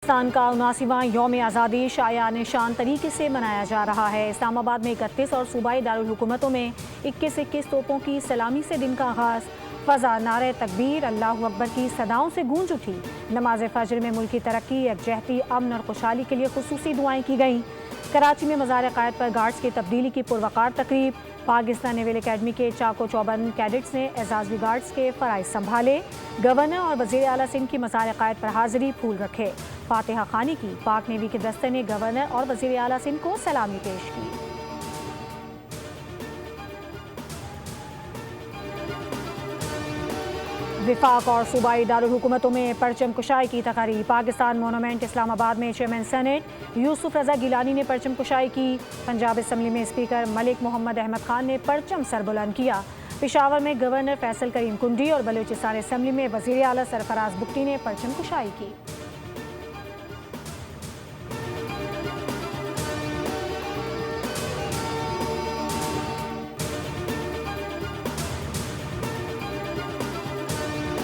पाकिस्तान का 79वां यौम आज़ादी शाया निशान तरीके से मनाया जा रहा है। इस्लामाबाद में 31 और सूबाई दारुल हुकूमतों में 21-21 तोपों की सलामी से दिन का आगाज़। फ़ज़ा नारे तकबीर अल्लाहु अकबर की सदाओं से गूंज उठी। नमाज फ़जर में मुल्क की तरक्की, यकजहती, अमन और खुशहाली के लिए खुसूसी दुआएं की गईं। कराची में मज़ार क़ायद पर गार्ड्स की तब्दीली की पुरवकार तकरीब। पाकिस्तान नेवल अकेडमी के चाको चौबंद कैडेट्स ने एजाज़ी गार्ड्स के फ़राइज़ संभाले। गवर्नर और वज़ीर आला सिंध की मज़ार क़ायद पर हाज़िरी, फूल रखे। फातिहा खानी की। पाक नेवी के दस्ते ने गवर्नर और वज़ीर आला सिंध को सलामी पेश की। विफाक और सूबाई दारुल हुकूमतों में परचम कुशाई की तकारीब। पाकिस्तान मोनूमेंट इस्लामाबाद में चेयरमैन सेनेट यूसुफ रज़ा गिलानी ने परचम कुशाई की। पंजाब असम्बली में स्पीकर मलिक मोहम्मद अहमद खान ने परचम सरबुलंद किया। पेशावर में गवर्नर फैसल करीम कुंडी और बलूचिस्तान असम्बली में वज़ीर आला सरफराज बुगटी ने परचम कुशाई की।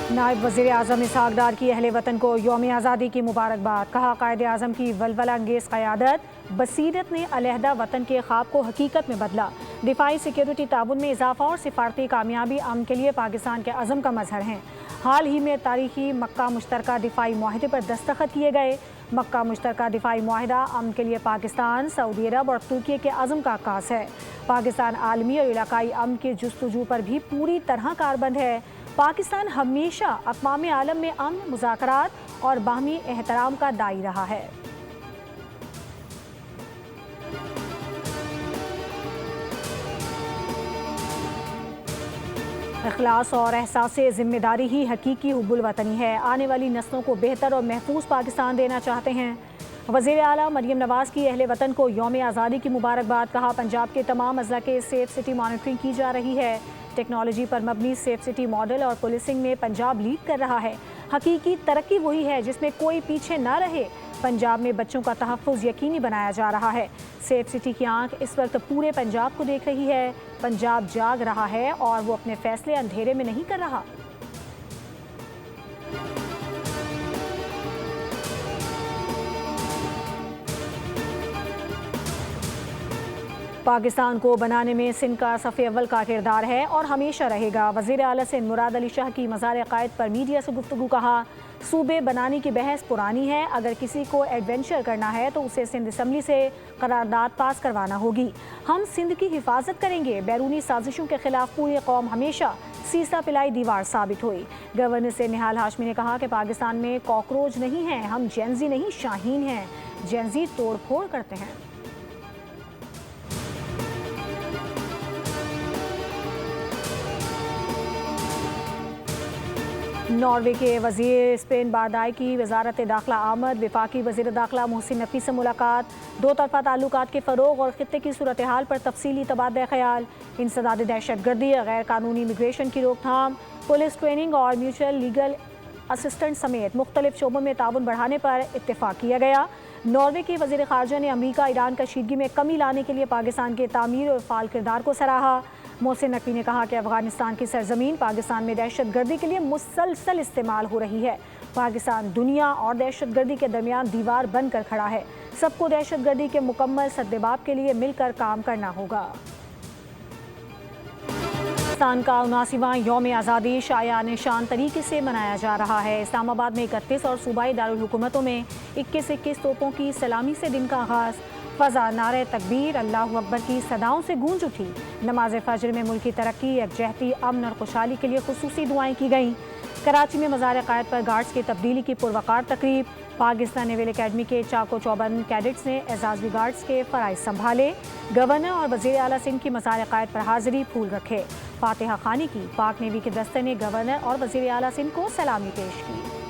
नायब वज़ीर आज़म इसहाक डार की अहले वतन को यौम आज़ादी की मुबारकबाद। कहा, कायदे आज़म की वलवला अंगेज़ क़यादत, बसीरत ने अलहदा वतन के ख्वाब को हकीकत में बदला। दिफाई सिक्योरिटी ताउन में इजाफा और सिफारती कामयाबी अमन के लिए पाकिस्तान के अज़म का मजहर हैं। हाल ही में तारीखी मक्का मुश्तरका दिफाई मुआहदे पर दस्तखत किए गए। मक्का मुश्तरका दिफाई मुआहदा अमन के लिए पाकिस्तान, सऊदी अरब और तुर्की के अज़म का अक्कास है। पाकिस्तान आलमी और इलाकाई अमन के जुस्तजू पर भी पूरी तरह कारबंद है। पाकिस्तान हमेशा अक़वाम आलम में अमन, मुज़ाकरात और बाहमी एहतराम का दाई रहा है। इखलास और एहसास ज़िम्मेदारी ही हकीकी हुब्बुल वतनी है। आने वाली नस्लों को बेहतर और महफूज पाकिस्तान देना चाहते हैं। वज़ीर आला मरियम नवाज़ की अहले वतन को यौम आज़ादी की मुबारकबाद। कहा, पंजाब के तमाम अज़ला के सेफ सिटी मॉनिटरिंग की जा रही है। टेक्नोलॉजी पर मबनी सेफ सिटी मॉडल और पुलिसिंग में पंजाब लीड कर रहा है। हकीकी तरक्की वही है जिसमें कोई पीछे ना रहे। पंजाब में बच्चों का तहफ़्फ़ुज़ यकीनी बनाया जा रहा है। सेफ सिटी की आंख इस वक्त पूरे पंजाब को देख रही है। पंजाब जाग रहा है और वो अपने फैसले अंधेरे में नहीं कर रहा। पाकिस्तान को बनाने में सिंध का सफ़े अव्वल का किरदार है और हमेशा रहेगा। वज़ीर आला सिंध मुराद अली शाह की मज़ार क़ायद पर मीडिया से गुफ्तगू। कहा, सूबे बनाने की बहस पुरानी है। अगर किसी को एडवेंचर करना है तो उसे सिंध असम्बली से करारदाद पास करवाना होगी। हम सिंध की हिफाजत करेंगे। बैरूनी साजिशों के खिलाफ पूरी कौम हमेशा सीसा पिलाई दीवार साबित हुई। गवर्नर से निहाल हाशमी ने कहा कि पाकिस्तान में कॉकरोच नहीं है, हम जेनजी नहीं शाहीन हैं। जेनजी तोड़ फोड़ करते हैं। नॉर्वे के वज़ीर स्पेन बारदाई की वज़ारत दाखिला आमद। वफाकी वज़ीर दाखिला मोहसिन नफ़ी से मुलाकात। दो तरफ़ा ताल्लुकात के फ़रोग़ और ख़ित्ते की सूरत हाल पर तफसीली तबादला ख़याल। इंसदाद दहशत गर्दी, गैर कानूनी इमिग्रेशन की रोकथाम, पुलिस ट्रेनिंग और म्यूचुअल लीगल असिस्टेंट समेत मुख्तलिफ शोबों में ताउन बढ़ाने पर इत्तेफाक किया गया। नॉर्वे के वज़ीर ख़ारजा ने अमरीका ईरान कशीदगी में कमी लाने के लिए पाकिस्तान के तामीर और फ़ाल किरदार को सराहा। मोहसिन नकवी ने कहा कि अफ़गानिस्तान की सरजमीन पाकिस्तान में दहशत गर्दी के लिए मुसलसल इस्तेमाल हो रही है। पाकिस्तान दुनिया और दहशत गर्दी के दरमियान दीवार बनकर खड़ा है। सबको दहशत गर्दी के मुकम्मल सद्देबाब के लिए मिलकर काम करना होगा। पाकिस्तान का 79वां यौम आज़ादी शाया निशान तरीके से मनाया जा रहा है। इस्लामाबाद में 31 और सूबाई दारुल हुकूमतों में 21-21 तोपों की सलामी से दिन का आगाज़। फ़ज़ा नारे तकबीर अल्लाहु अकबर की सदाओं से गूंज उठी। नमाज फ़जर में मुल्क की तरक्की, यकजहती, अमन और खुशहाली के लिए खुसूसी दुआएं की गईं। कराची में मज़ार क़ायद पर गार्ड्स की तब्दीली की पुरवकार तकरीब। पाकिस्तान नेवल अकेडमी के चाको चौबंद कैडेट्स ने एजाज़ी गार्ड्स के फ़राइज़ संभाले। गवर्नर और वज़ीर आला सिंध की मज़ार क़ायद पर हाज़िरी, फूल रखे। फातिहा खानी की। पाक नेवी के दस्ते ने गवर्नर और वज़ीर आला सिंध को सलामी पेश की।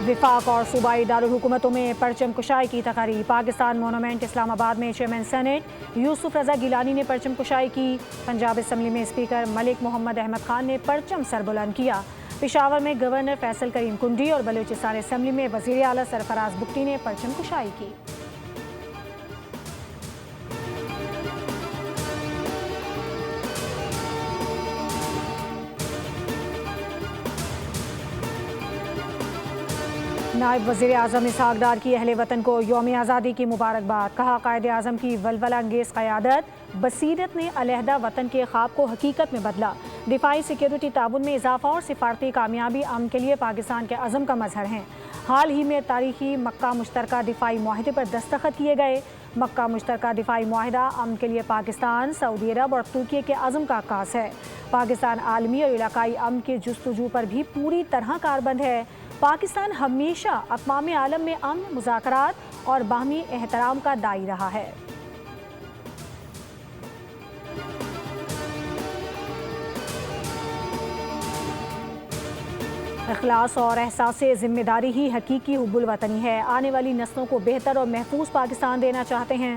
विफाक और सूबाई दारुल हुकूमतों में परचम कुशाई की तकारीब। पाकिस्तान मोनूमेंट इस्लामाबाद में चेयरमैन सेनेट यूसुफ रज़ा गिलानी ने परचम कुशाई की। पंजाब असम्बली में स्पीकर मलिक मोहम्मद अहमद खान ने परचम सरबुलंद किया। पेशावर में गवर्नर फैसल करीम कुंडी और बलूचिस्तान असम्बली में वज़ीर आला सरफराज बुगटी ने परचम कुशाई की। نائب وزیر اعظم اسحاق ڈار کی اہل وطن کو یوم آزادی کی مبارکباد. کہا قائد اعظم کی ولولہ انگیز قیادت بصیرت نے علیحدہ وطن کے خواب کو حقیقت میں بدلا. دفاعی سیکیورٹی تعاون میں اضافہ اور سفارتی کامیابی امن کے لیے پاکستان کے عزم کا مظہر ہیں. حال ہی میں تاریخی مکہ مشترکہ دفاعی معاہدے پر دستخط کیے گئے. مکہ مشترکہ دفاعی معاہدہ امن کے لیے پاکستان، سعودی عرب اور ترکی کے عزم کا عکاس ہے. پاکستان عالمی اور علاقائی امن کے جستجو پر بھی پوری طرح کاربند ہے. پاکستان ہمیشہ اقوام عالم میں امن، مذاکرات اور باہمی احترام کا داعی رہا ہے. اخلاص اور احساس ذمہ داری ہی حقیقی حب الوطنی ہے. آنے والی نسلوں کو بہتر اور محفوظ پاکستان دینا چاہتے ہیں.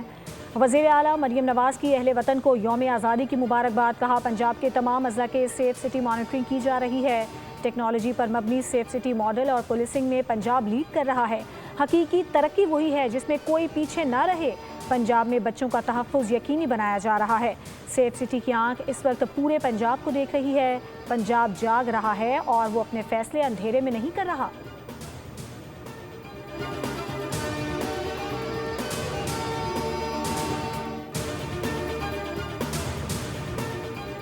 وزیر اعلیٰ مریم نواز کی اہل وطن کو یوم آزادی کی مبارکباد. کہا پنجاب کے تمام اضلاع کے سیف سٹی مانیٹرنگ کی جا رہی ہے. ٹیکنالوجی پر مبنی سیف سٹی ماڈل اور پولیسنگ میں پنجاب لیڈ کر رہا ہے. حقیقی ترقی وہی ہے جس میں کوئی پیچھے نہ رہے. پنجاب میں بچوں کا تحفظ یقینی بنایا جا رہا ہے. سیف سٹی کی آنکھ اس وقت پورے پنجاب کو دیکھ رہی ہے. پنجاب جاگ رہا ہے اور وہ اپنے فیصلے اندھیرے میں نہیں کر رہا.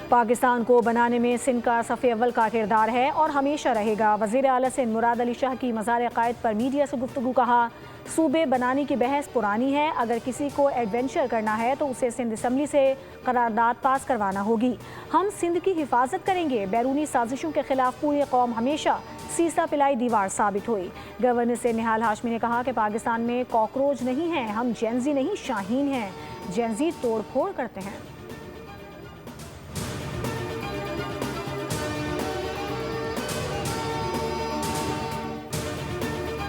پاکستان کو بنانے میں سندھ کا صف اول کا کردار ہے اور ہمیشہ رہے گا. وزیر اعلیٰ سندھ مراد علی شاہ کی مزار قائد پر میڈیا سے گفتگو. کہا صوبے بنانے کی بحث پرانی ہے. اگر کسی کو ایڈونچر کرنا ہے تو اسے سندھ اسمبلی سے قرارداد پاس کروانا ہوگی. ہم سندھ کی حفاظت کریں گے. بیرونی سازشوں کے خلاف پوری قوم ہمیشہ سیسا پلائی دیوار ثابت ہوئی. گورنر سے نہال ہاشمی نے کہا کہ پاکستان میں کاکروچ نہیں ہیں. ہم جینزی نہیں شاہین ہیں. جینزی توڑ پھوڑ کرتے ہیں.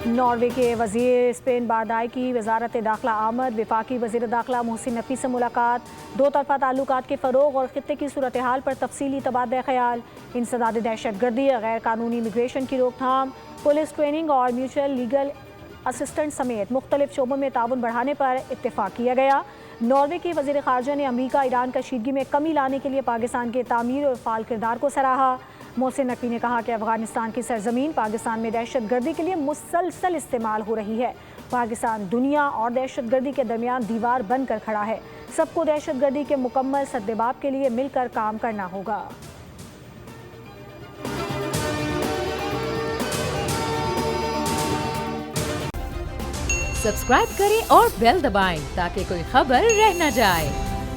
ناروے کے وزیر اسپین بادائی کی وزارت داخلہ آمد. وفاقی وزیر داخلہ محسن نقوی سے ملاقات. دو طرفہ تعلقات کے فروغ اور خطے کی صورتحال پر تفصیلی تبادلہ خیال. انسداد دہشت گردی، غیر قانونی امیگریشن کی روک تھام، پولیس ٹریننگ اور میوچل لیگل اسسٹنٹ سمیت مختلف شعبوں میں تعاون بڑھانے پر اتفاق کیا گیا. ناروے کے وزیر خارجہ نے امریکہ ایران کشیدگی میں کمی لانے کے لیے پاکستان کے تعمیر اور فعال کردار کو سراہا. محسن نقوی نے کہا کہ افغانستان کی سرزمین پاکستان میں دہشت گردی کے لیے مسلسل استعمال ہو رہی ہے. پاکستان دنیا اور دہشت گردی کے درمیان دیوار بن کر کھڑا ہے. سب کو دہشت گردی کے مکمل سدباب کے لیے مل کر کام کرنا ہوگا. سبسکرائب کریں اور بیل دبائیں تاکہ کوئی خبر رہ نہ جائے.